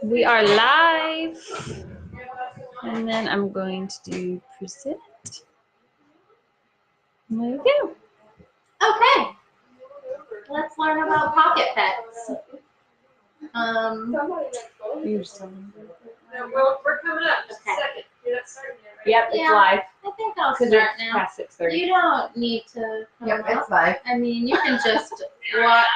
We are live, and then I'm going to do present. There we go. Okay, let's learn about pocket pets. You're starting. We're coming up. Just a Okay. second. You're not starting yet, right? Yep, it's Yeah. live I think I'll because start it's now. past 6:30. You don't need to come Yep, up. it's live. I mean, you can just watch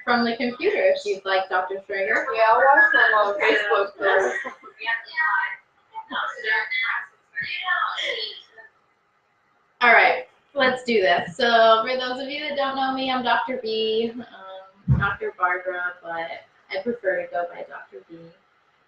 from the computer if you'd like, Dr. Schrager. Yeah, I'll watch them on Facebook first. All right, let's do this. So, for those of you that don't know me, I'm Dr. B, Dr. Barbara, but I prefer to go by Dr. B.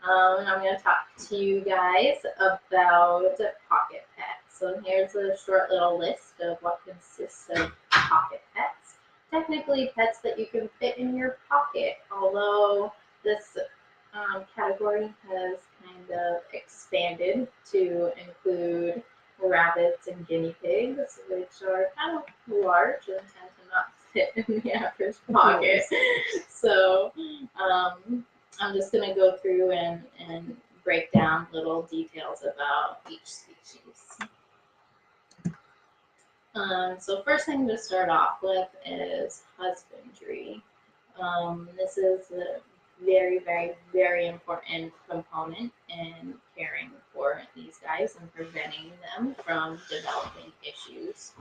And I'm going to talk to you guys about pocket pets. So, here's a short little list of what consists of pocket pets. Technically, pets that you can fit in your pocket, although this category has kind of expanded to include rabbits and guinea pigs, which are kind of large and tend to not fit in the average pocket. So I'm just going to go through and break down little details about each species. So first thing to start off with is husbandry. This is a very, very, very important component in caring for these guys and preventing them from developing issues.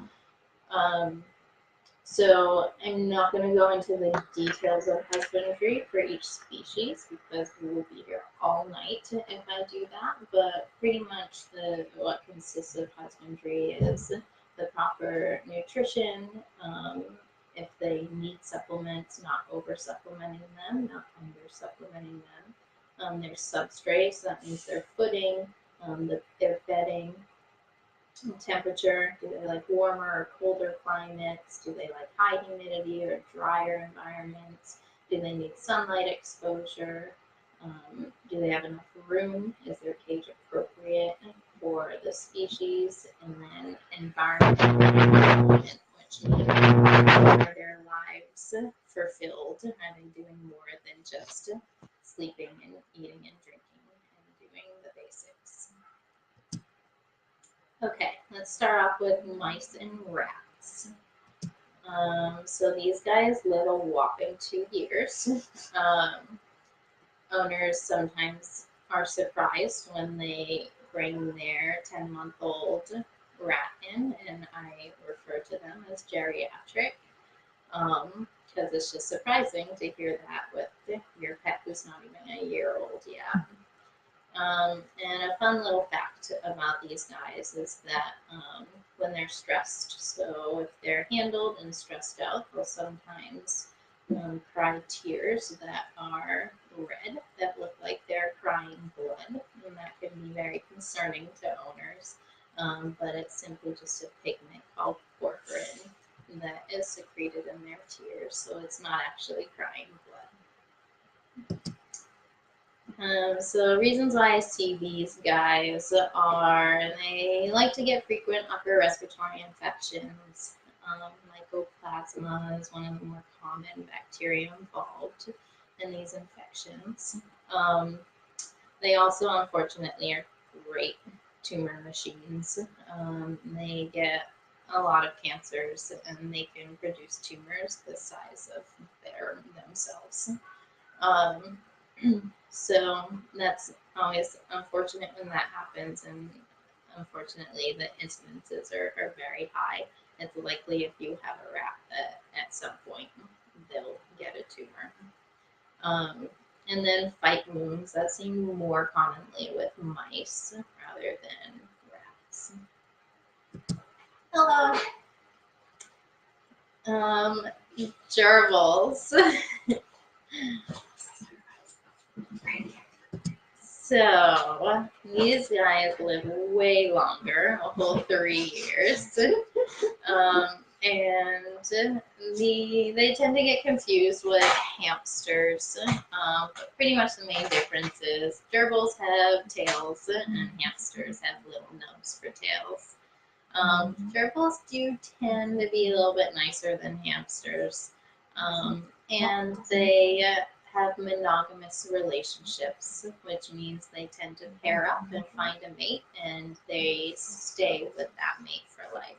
So I'm not going to go into the details of husbandry for each species because we will be here all night if I do that, but pretty much what consists of husbandry is the proper nutrition, if they need supplements, not over supplementing them, not under supplementing them. Their substrates, that means their footing, their bedding, temperature. Do they like warmer or colder climates? Do they like high humidity or drier environments? Do they need sunlight exposure? Do they have enough room? Is their cage appropriate for the species? And then environment, which means are their lives fulfilled? Are they doing more than just sleeping and eating and drinking and doing the basics? Okay, let's start off with mice and rats. So these guys live a whopping 2 years. Owners sometimes are surprised when they bring their 10-month-old rat in, and I refer to them as geriatric, because it's just surprising to hear that with your pet who's not even a year old yet. And a fun little fact about these guys is that when they're stressed, so if they're handled and stressed out, they'll sometimes cry tears that are red, that look like they're crying blood, and that can be very concerning to owners. But it's simply just a pigment called porphyrin that is secreted in their tears, so it's not actually crying blood. So reasons why I see these guys are they like to get frequent upper respiratory infections. Mycoplasma is one of the more common bacteria involved in these infections. They also, unfortunately, are great tumor machines. They get a lot of cancers, and they can produce tumors the size of themselves. So that's always unfortunate when that happens, and unfortunately the incidences are very high. It's likely if you have a rat that at some point they'll get a tumor. And then fight wounds, that's seen more commonly with mice rather than rats. Hello. Gerbils. So these guys live way longer, a whole 3 years, and they tend to get confused with hamsters. But pretty much the main difference is gerbils have tails and hamsters have little nubs for tails. Gerbils do tend to be a little bit nicer than hamsters, and they have monogamous relationships, which means they tend to pair up and find a mate, and they stay with that mate for life.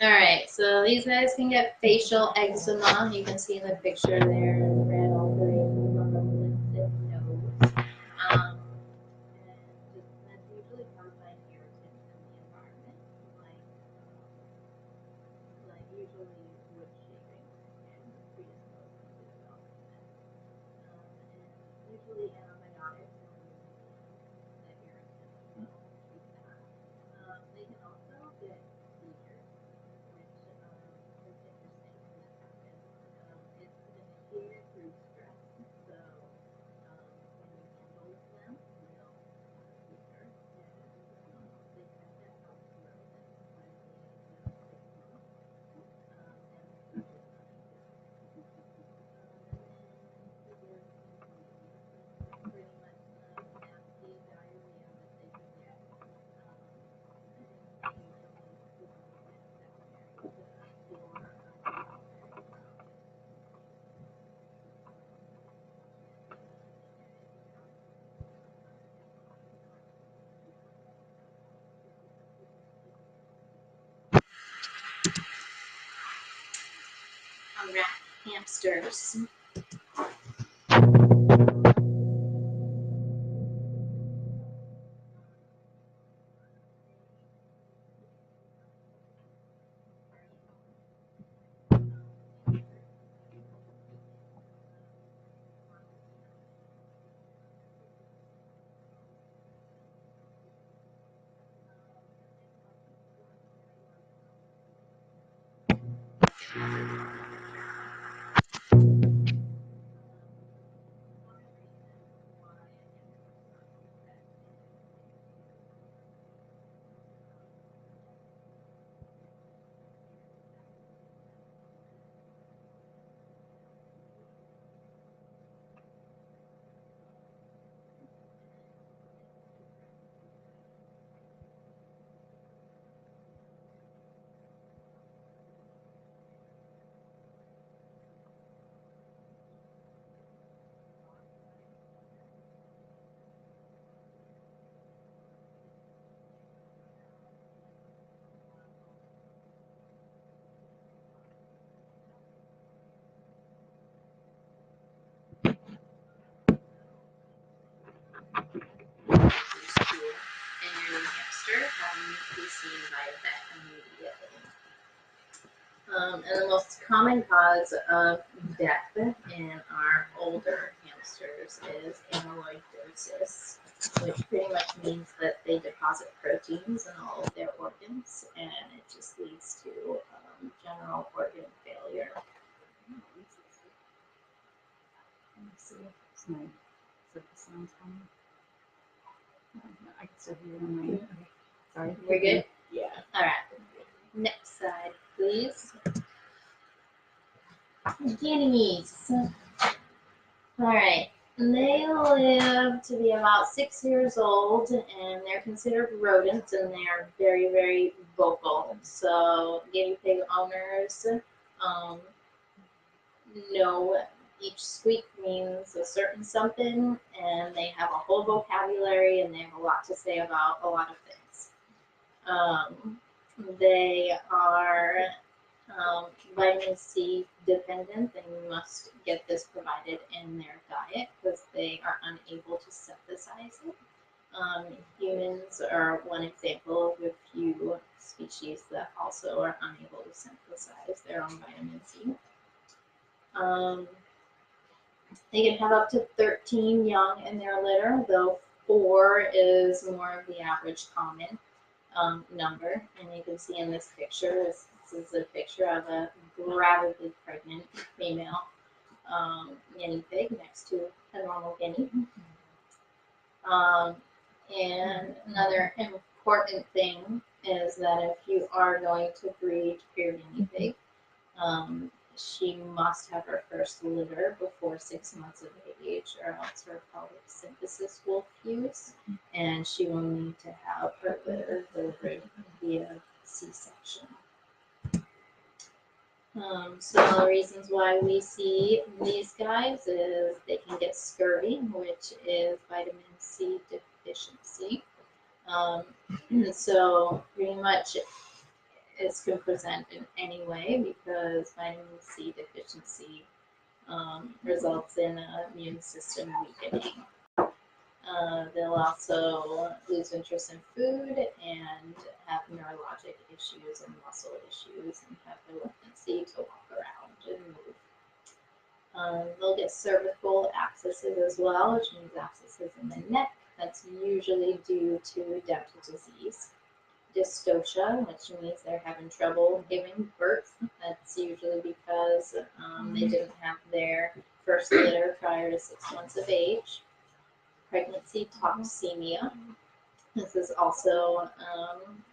All right, so these guys can get facial eczema. You can see in the picture there, red alterations on the lips and nose. And that's usually caused by irritants in the environment, like usually wood shaving can predispose them to developing this. And usually antibiotics and the irritants will treat that. They can also get seizures, which is interesting when this happens. It's initiated through stress, so when you handle them, they'll seizure, and they tend to have rodents by the age of 6 months, and the seizures are severe inconvenience is pretty much nasty diarrhea that they can get. Rat hamsters. And your hamster having to be seen by a vet immediately. And the most common cause of death in our older hamsters is amyloidosis, which pretty much means that they deposit proteins in all of their organs, and it just leads to general organ failure. Let's see if the sound's coming. I can still hear it on my ear. Sorry. We're good? Yeah. All right. Next slide, please. Guineas. All right. They live to be about 6 years old, and they're considered rodents, and they are very, very vocal. So guinea pig owners know each squeak means a certain something, and they have a whole vocabulary, and they have a lot to say about a lot of things. They are vitamin C dependent, and you must get this provided in their diet because they are unable to synthesize it. Humans are one example of a few species that also are unable to synthesize their own vitamin C. They can have up to 13 young in their litter, though 4 is more of the average common number. And you can see in this picture, this is a picture of a gravidly pregnant female guinea pig next to a normal guinea. And another important thing is that if you are going to breed your guinea pig, she must have her first litter before 6 months of age, or else her pelvic synthesis will fuse, and she will need to have her litter delivered via C-section. So reasons why we see these guys is they can get scurvy, which is vitamin C deficiency. So pretty much this can present in any way because vitamin C deficiency results in immune system weakening. They'll also lose interest in food and have neurologic issues and muscle issues and have reluctancy to walk around and move. They'll get cervical abscesses as well, which means abscesses in the neck. That's usually due to dental disease. Dystocia, which means they're having trouble giving birth. That's usually because they didn't have their first litter prior to 6 months of age. Pregnancy toxemia. This is also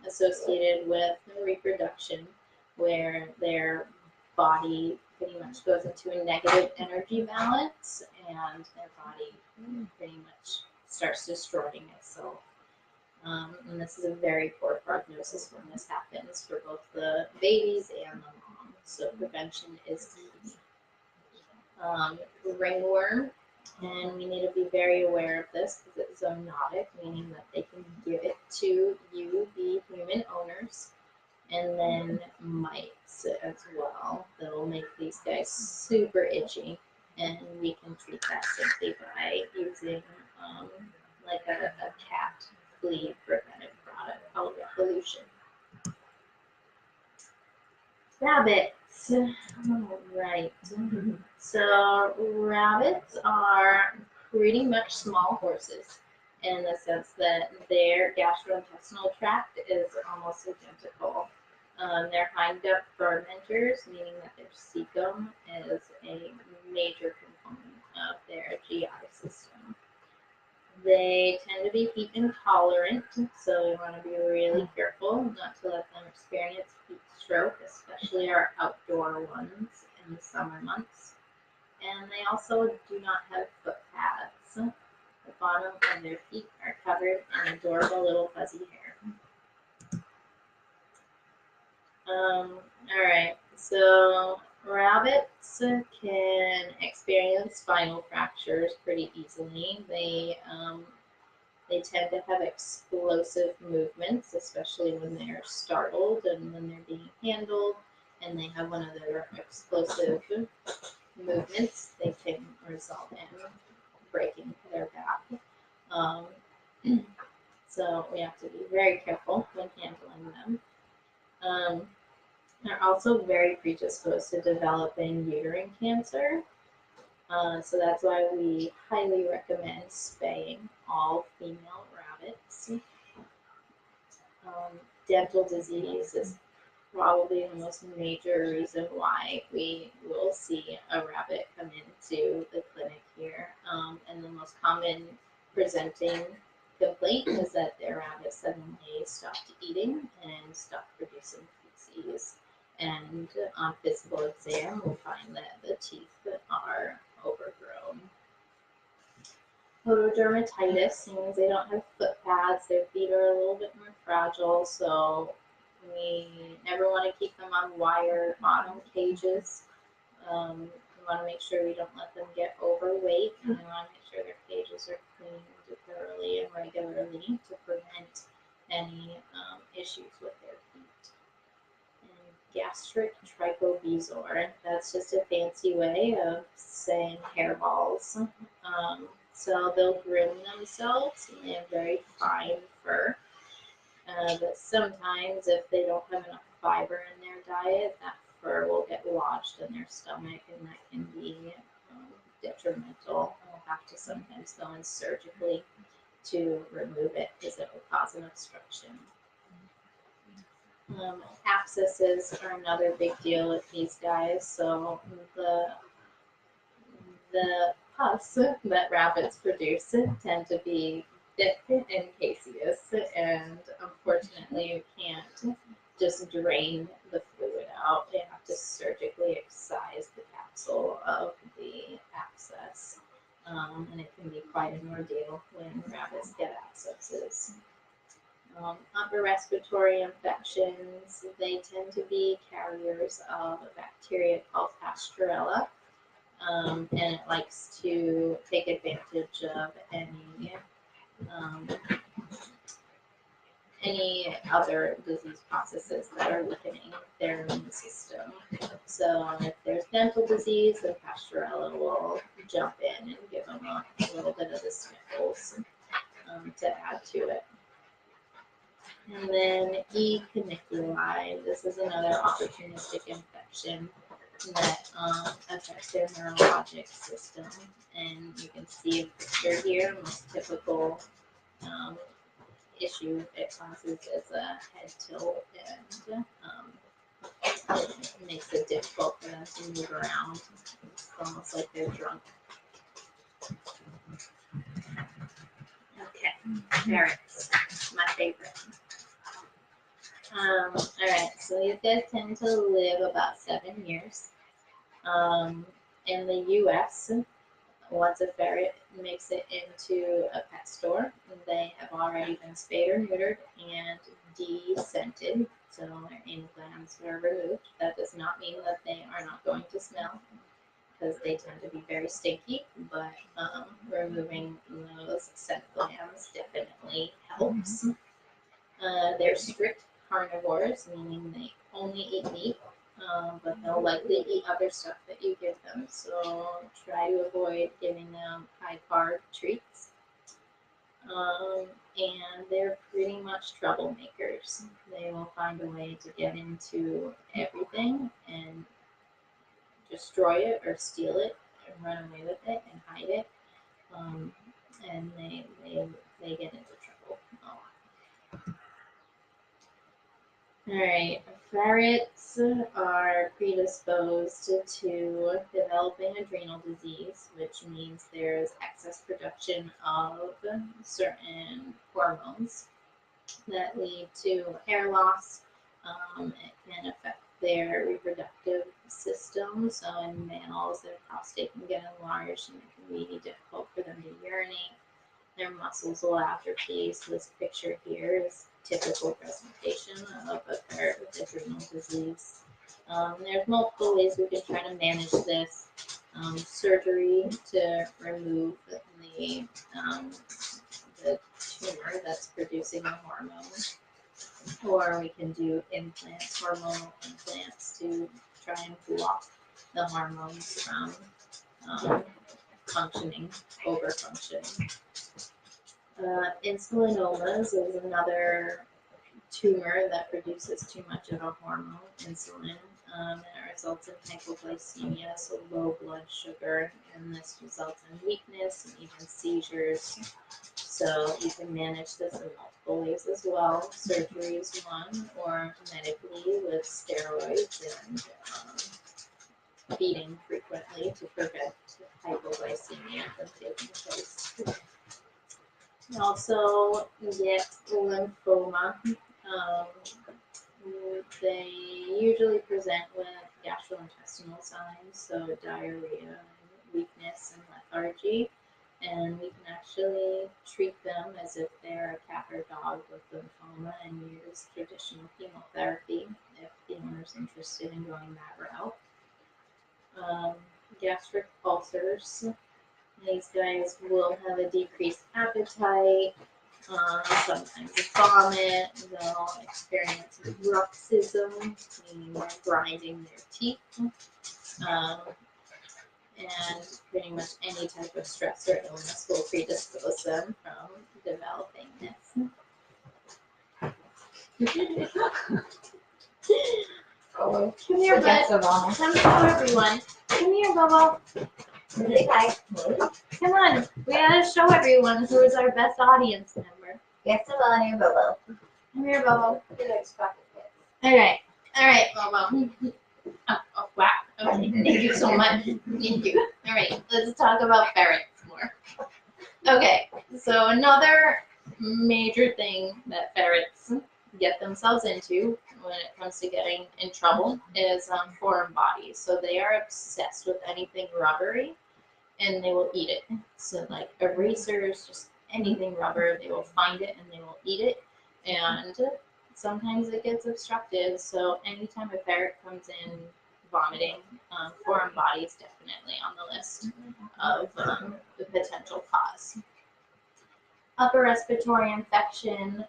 associated with reproduction, where their body pretty much goes into a negative energy balance and their body pretty much starts destroying itself. And this is a very poor prognosis when this happens for both the babies and the mom. So prevention is key. Ringworm, and we need to be very aware of this because it's zoonotic, meaning that they can give it to you, the human owners, and then mites as well. They'll make these guys super itchy, and we can treat that simply by using like a cat flea preventive product called Revolution. Rabbits. All right. So rabbits are pretty much small horses in the sense that their gastrointestinal tract is almost identical. They're hind-gut fermenters, meaning that their cecum is a major component of their GI system. They tend to be heat intolerant, so we want to be really careful not to let them experience heat stroke, especially our outdoor ones in the summer months. And they also do not have foot pads. The bottom of their feet are covered in adorable little fuzzy hair. Alright, so rabbits can experience spinal fractures pretty easily. They tend to have explosive movements, especially when they're startled and when they're being handled, and they have one of their explosive movements. They can result in breaking their back. So we have to be very careful when handling them. They're also very predisposed to developing uterine cancer. So that's why we highly recommend spaying all female rabbits. Dental disease is probably the most major reason why we will see a rabbit come into the clinic here. And the most common presenting complaint is that their rabbit suddenly stopped eating and stopped producing feces. And on physical exam, we'll find that the teeth are overgrown. Photodermatitis means they don't have foot pads. Their feet are a little bit more fragile, so we never want to keep them on wire bottom cages. We want to make sure we don't let them get overweight, and we want to make sure their cages are cleaned thoroughly and regularly to prevent any issues with their feet. Gastric trichobezoar, that's just a fancy way of saying hairballs. So they'll groom themselves and they have very fine fur. But sometimes if they don't have enough fiber in their diet, that fur will get lodged in their stomach and that can be detrimental. We'll have to sometimes go in surgically to remove it because it will cause an obstruction. Abscesses are another big deal with these guys. So the pus that rabbits produce tend to be thick and caseous, and unfortunately you can't just drain the fluid out. They have to surgically excise the capsule of the abscess, and it can be quite an ordeal when rabbits get abscesses. Upper respiratory infections, they tend to be carriers of a bacteria called Pasteurella, and it likes to take advantage of um, any other disease processes that are weakening their immune system. So if there's dental disease, the Pasteurella will jump in and give them a little bit of the sniffles to add to it. And then E. caniculi, this is another opportunistic infection that affects their neurologic system. And you can see a picture here, most typical issue it causes is a head tilt, and it makes it difficult for them to move around. It's almost like they're drunk. Okay, ferrets, my favorite. All right, so these guys tend to live about 7 years. In the U.S., once a ferret makes it into a pet store, they have already been spayed or neutered and descented, so their implants are removed. That does not mean that they are not going to smell, because they tend to be very stinky, but removing those scent glands definitely helps. They're strict carnivores, meaning they only eat meat, but they'll likely eat other stuff that you give them, so try to avoid giving them high carb treats. And they're pretty much troublemakers. They will find a way to get into everything and destroy it or steal it and run away with it and hide it. And they get into trouble a lot. Alright, ferrets are predisposed to developing adrenal disease, which means there's excess production of certain hormones that lead to hair loss. It can affect their reproductive system, so in males, their prostate can get enlarged and it can be difficult for them to urinate. Their muscles will atrophy, so this picture here is typical presentation of a ferret with adrenal disease. There's multiple ways we can try to manage this. Surgery to remove the tumor that's producing the hormone, or we can do implants, hormonal implants, to try and block the hormones from over-functioning. Insulinomas is another tumor that produces too much of a hormone, insulin, and it results in hypoglycemia, so low blood sugar, and this results in weakness and even seizures. So you can manage this in multiple ways as well. Surgery is one, or medically with steroids and feeding frequently to prevent hypoglycemia from taking place. You also get lymphoma. They usually present with gastrointestinal signs, so diarrhea, weakness, and lethargy. And we can actually treat them as if they're a cat or dog with lymphoma and use traditional chemotherapy if the owner's interested in going that route. Gastric ulcers. These guys will have a decreased appetite, sometimes vomit, they'll experience bruxism, meaning they're grinding their teeth, and pretty much any type of stress or illness will predispose them from developing this. Oh, Come here, bud. Come show everyone. Come here, Bubba. Come on. We gotta show everyone who is our best audience member. Come here, Bubba. Alright, Bubba. Oh, wow. Okay, thank you so much. Thank you. Alright, let's talk about ferrets more. Okay, so another major thing that ferrets get themselves into when it comes to getting in trouble is foreign bodies. So they are obsessed with anything rubbery, and they will eat it. So like erasers, just anything rubber, they will find it and they will eat it. and sometimes it gets obstructed. So anytime a ferret comes in vomiting, foreign bodies definitely on the list of the potential cause. Upper respiratory infection,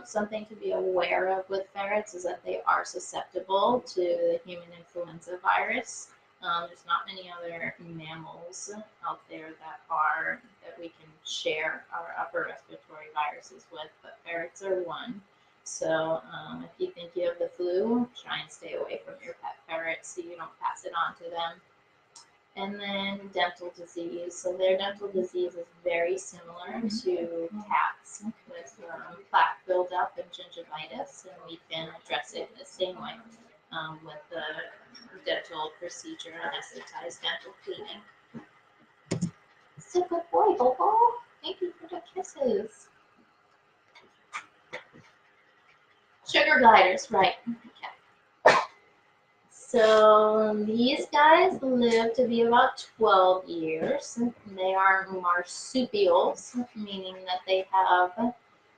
something to be aware of with ferrets is that they are susceptible to the human influenza virus. There's not many other mammals out there that we can share our upper respiratory viruses with, but ferrets are one. So if you think you have the flu, try and stay away from your pet ferrets so you don't pass it on to them. And then dental disease. So their dental disease is very similar to cats with plaque buildup and gingivitis, and we can address it the same way with the dental procedure, anesthetized dental cleaning. So good boy, Bobo. Thank you for the kisses. Sugar gliders, right. Okay. So these guys live to be about 12 years. They are marsupials, meaning that they have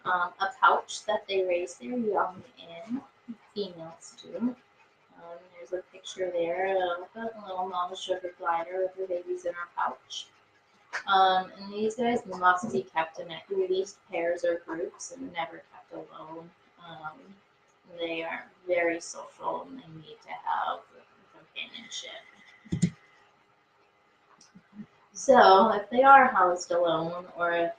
a pouch that they raise their young in. Females do. There's a picture there of a little mama sugar glider with her babies in her pouch. And these guys must be kept in at least pairs or groups and never kept alone. They are very social and they need to have companionship. So if they are housed alone, or if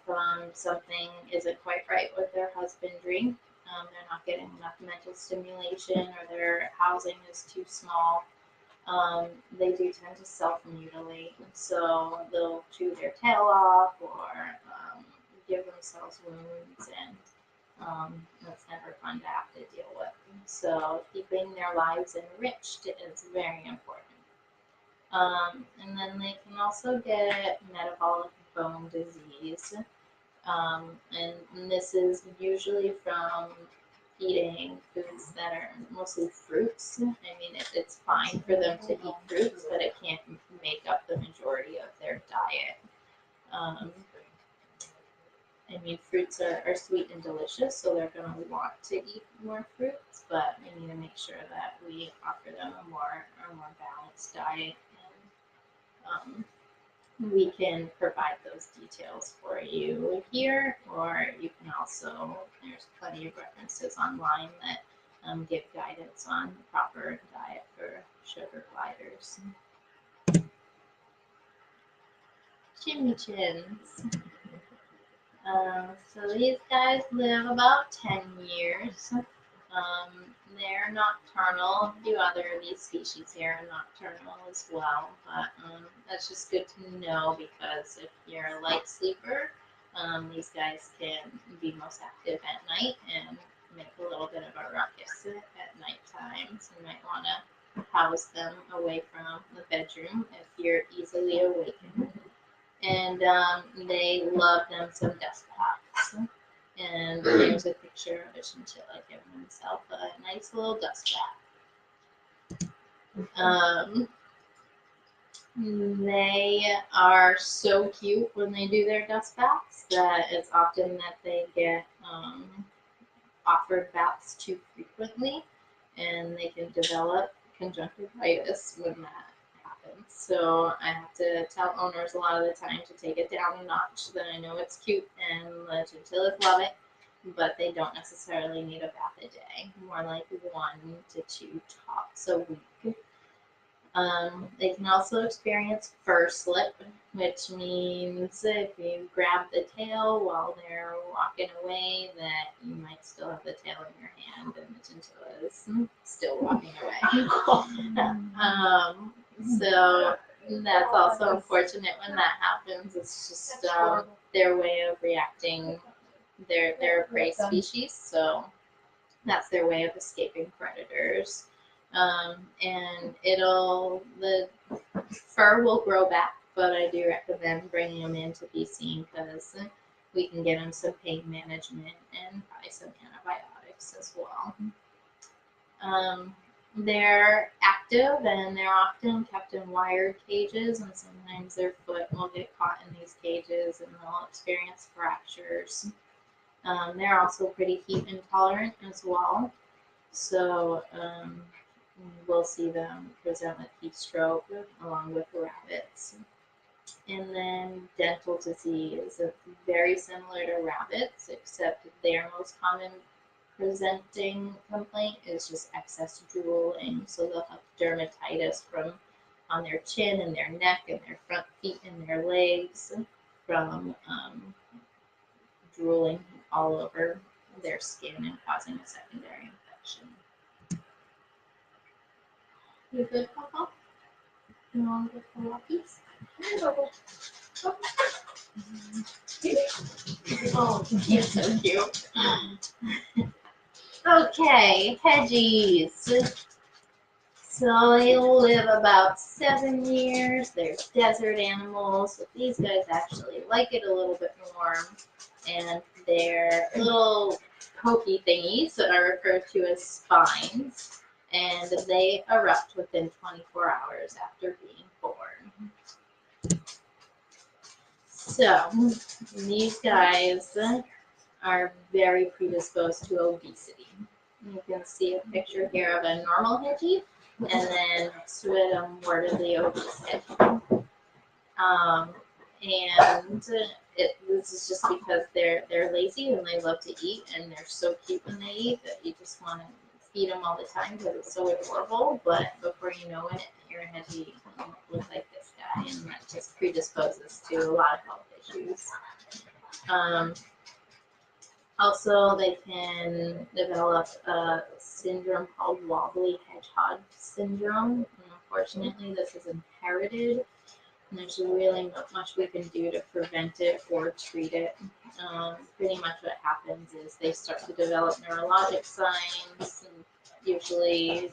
something isn't quite right with their husbandry, they're not getting enough mental stimulation, or their housing is too small, they do tend to self-mutilate. So they'll chew their tail off or give themselves wounds, and that's never fun to have to deal with. So keeping their lives enriched is very important. And then they can also get metabolic bone disease. And this is usually from eating foods that are mostly fruits. I mean, it's fine for them to eat fruits, but it can't make up the majority of their diet. I mean, fruits are sweet and delicious, so they're going to want to eat more fruits, but we need to make sure that we offer them a more balanced diet. And we can provide those details for you here, or you can also, there's plenty of references online that give guidance on the proper diet for sugar gliders. Chimney chins. So these guys live about 10 years. They're nocturnal. A few other of these species here are nocturnal as well, but that's just good to know, because if you're a light sleeper, these guys can be most active at night and make a little bit of a ruckus at nighttime. So you might want to house them away from the bedroom if you're easily awakened. And they love them some dust baths. And there's a picture of a chinchilla giving himself a nice little dust bath. They are so cute when they do their dust baths that it's often that they get offered baths too frequently, and they can develop conjunctivitis when that happens. So I have to tell owners a lot of the time to take it down a notch. That I know it's cute and the chinchillas love it, but they don't necessarily need a bath a day, more like 1 to 2 tops a week. They can also experience fur slip, which means if you grab the tail while they're walking away, that you might still have the tail in your hand and the chinchilla is still walking away. So that's also unfortunate when that happens. It's just their way of reacting. They're a prey species, so that's their way of escaping predators. And the fur will grow back, but I do recommend bringing them in to be seen, because we can get them some pain management and probably some antibiotics as well. They're active, and they're often kept in wired cages, and sometimes their foot will get caught in these cages and they'll experience fractures. They're also pretty heat intolerant as well. So we'll see them present with heat stroke along with rabbits. And then dental disease, very similar to rabbits, except their most common presenting complaint is just excess drooling. So they'll have dermatitis from on their chin and their neck and their front feet and their legs from drooling all over their skin and causing a secondary infection. You good, Papa? You want to go for walkies? Oh, he's so cute. Okay, hedgies. So they live about 7 years. They're desert animals. So these guys actually like it a little bit warm. And they're little pokey thingies that are referred to as spines. And they erupt within 24 hours after being born. So these guys are very predisposed to obesity. You can see a picture here of a normal hedgie and then next to it a morbidly obese hedgie. And this is just because they're lazy and they love to eat and they're so cute when they eat that you just want to feed them all the time because it's so adorable. But before you know it, your hedgie looks like this guy, and that just predisposes to a lot of health issues. Also, they can develop a syndrome called wobbly hedgehog syndrome. And unfortunately, this is inherited, and there's really not much we can do to prevent it or treat it. Pretty much what happens is they start to develop neurologic signs, and usually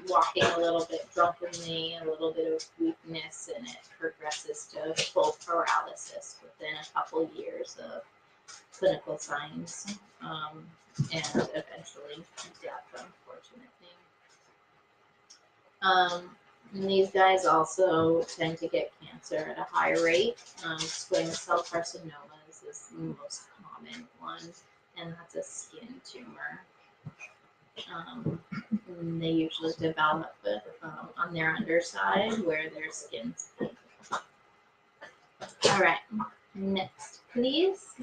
walking a little bit drunkenly, a little bit of weakness, and it progresses to full paralysis within a couple years of clinical signs, and eventually death, unfortunately. And these guys also tend to get cancer at a high rate. Squamous cell carcinomas is the most common one, and that's a skin tumor. And they usually develop on their underside where their skin's pink. All right, next, please.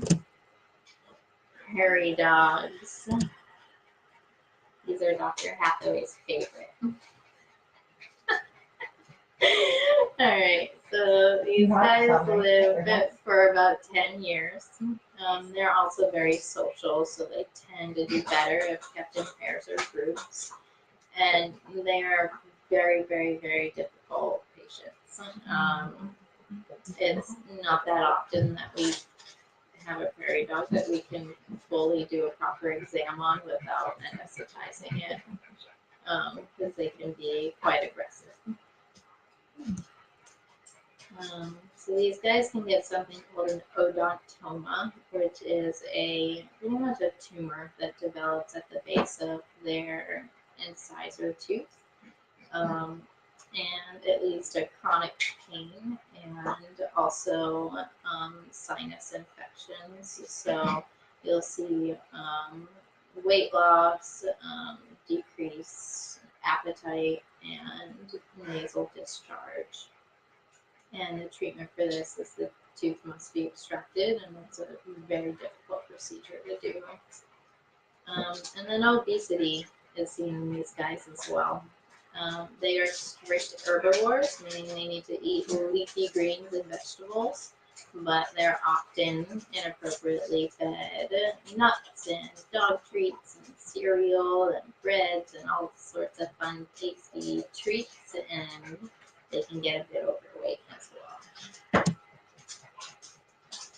Prairie dogs. These are Dr. Hathaway's favorite. Alright, so these guys live for about 10 years. They're also very social, so they tend to do better if kept in pairs or groups. And they are very, very, very difficult patients. It's not that often that we have a prairie dog that we can fully do a proper exam on without anesthetizing it, because they can be quite aggressive. So these guys can get something called an odontoma, which is pretty much a tumor that develops at the base of their incisor tooth. And it leads to chronic pain and also sinus infections. So you'll see weight loss, decreased appetite, and nasal discharge. And the treatment for this is the tooth must be extracted, and it's a very difficult procedure to do. And then obesity is seen in these guys as well. They are strict herbivores, meaning they need to eat leafy greens and vegetables, but they're often inappropriately fed nuts and dog treats and cereal and breads and all sorts of fun, tasty treats, and they can get a bit overweight as well.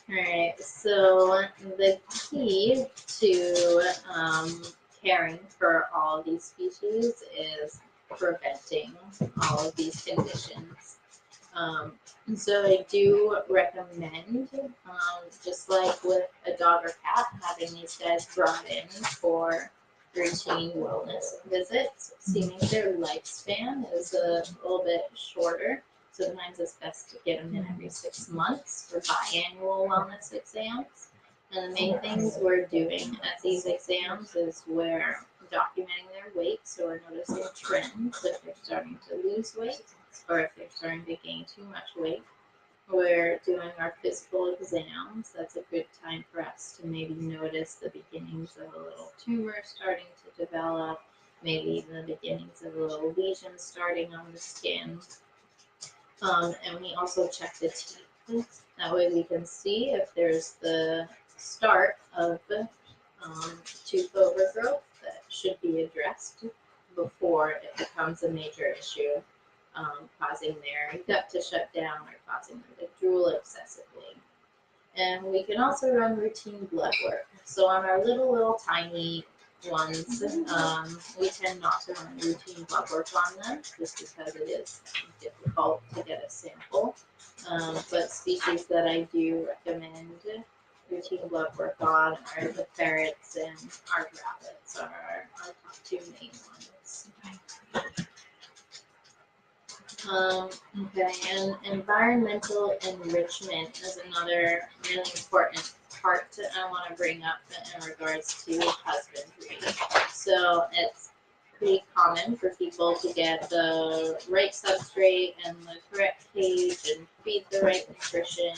Alright, so the key to caring for all of these species is preventing all of these conditions. So I do recommend, just like with a dog or cat, having these guys brought in for routine wellness visits, seeing their lifespan is a little bit shorter. Sometimes it's best to get them in every 6 months for biannual wellness exams. And the main things we're doing at these exams is we're documenting their weight, so we're noticing trends if they're starting to lose weight or if they're starting to gain too much weight. We're doing our physical exams. That's a good time for us to maybe notice the beginnings of a little tumor starting to develop, maybe even the beginnings of a little lesion starting on the skin. And we also check the teeth. That way we can see if there's the start of tooth overgrowth that should be addressed before it becomes a major issue, causing their gut to shut down or causing them to drool excessively. And we can also run routine blood work. So on our little tiny ones, we tend not to run routine blood work on them just because it is difficult to get a sample. But species that I do recommend routine blood work on are the ferrets and our rabbits are our top two main ones. Okay, and environmental enrichment is another really important part I want to bring up in regards to husbandry. So it's pretty common for people to get the right substrate and the correct cage and feed the right nutrition,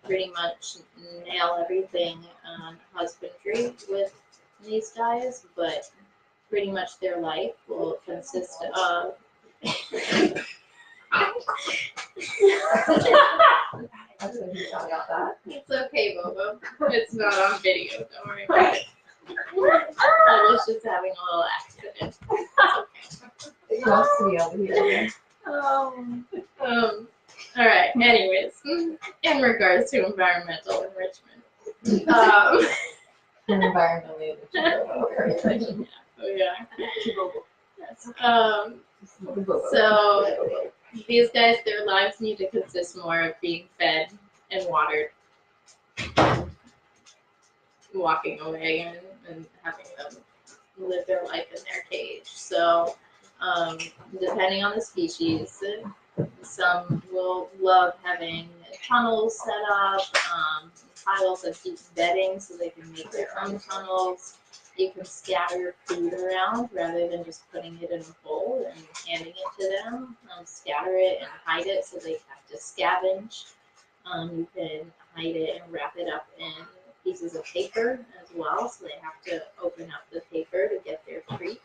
pretty much nail everything on husbandry with these guys, but pretty much their life will consist of That's what he thought about that. It's okay, Bobo. It's not on video. Don't worry about it. I was just having a little accident. It's okay. He wants to be able to hear. All right. Anyways, in regards to environmental enrichment, Environmentally enrichment. yeah. So these guys, their lives need to consist more of being fed and watered, walking away and having them live their life in their cage. So depending on the species, some will love having tunnels set up, piles of deep bedding so they can make their own tunnels. You can scatter food around rather than just putting it in a bowl and handing it to them. Scatter it and hide it so they have to scavenge. You can hide it and wrap it up in pieces of paper as well, so they have to open up the paper to get their treat.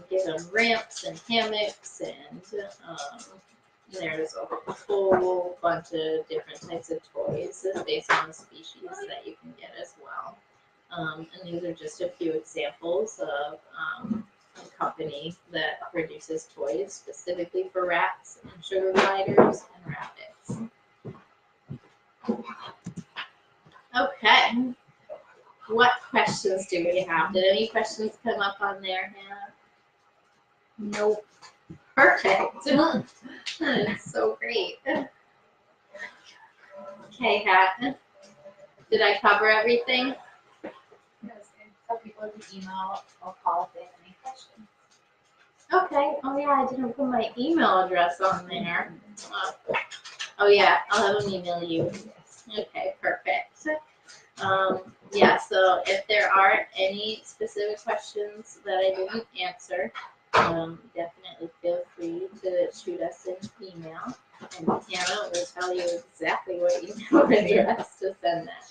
Give them ramps and hammocks, and there's a whole bunch of different types of toys based on the species that you can get as well. And these are just a few examples of a company that produces toys specifically for rats and sugar gliders and rabbits. Okay. What questions do we have? Did any questions come up on there, Hannah? Nope. Perfect. That's so great. Okay, Hat. Did I cover everything? Yes, and tell people to email or call if they have any questions. Okay. Oh yeah, I didn't put my email address on there. Oh yeah, I'll have them email you. Okay, perfect. Yeah, so if there are any specific questions that I didn't answer, definitely feel free to shoot us an email, and Hannah will tell you exactly what email address to send that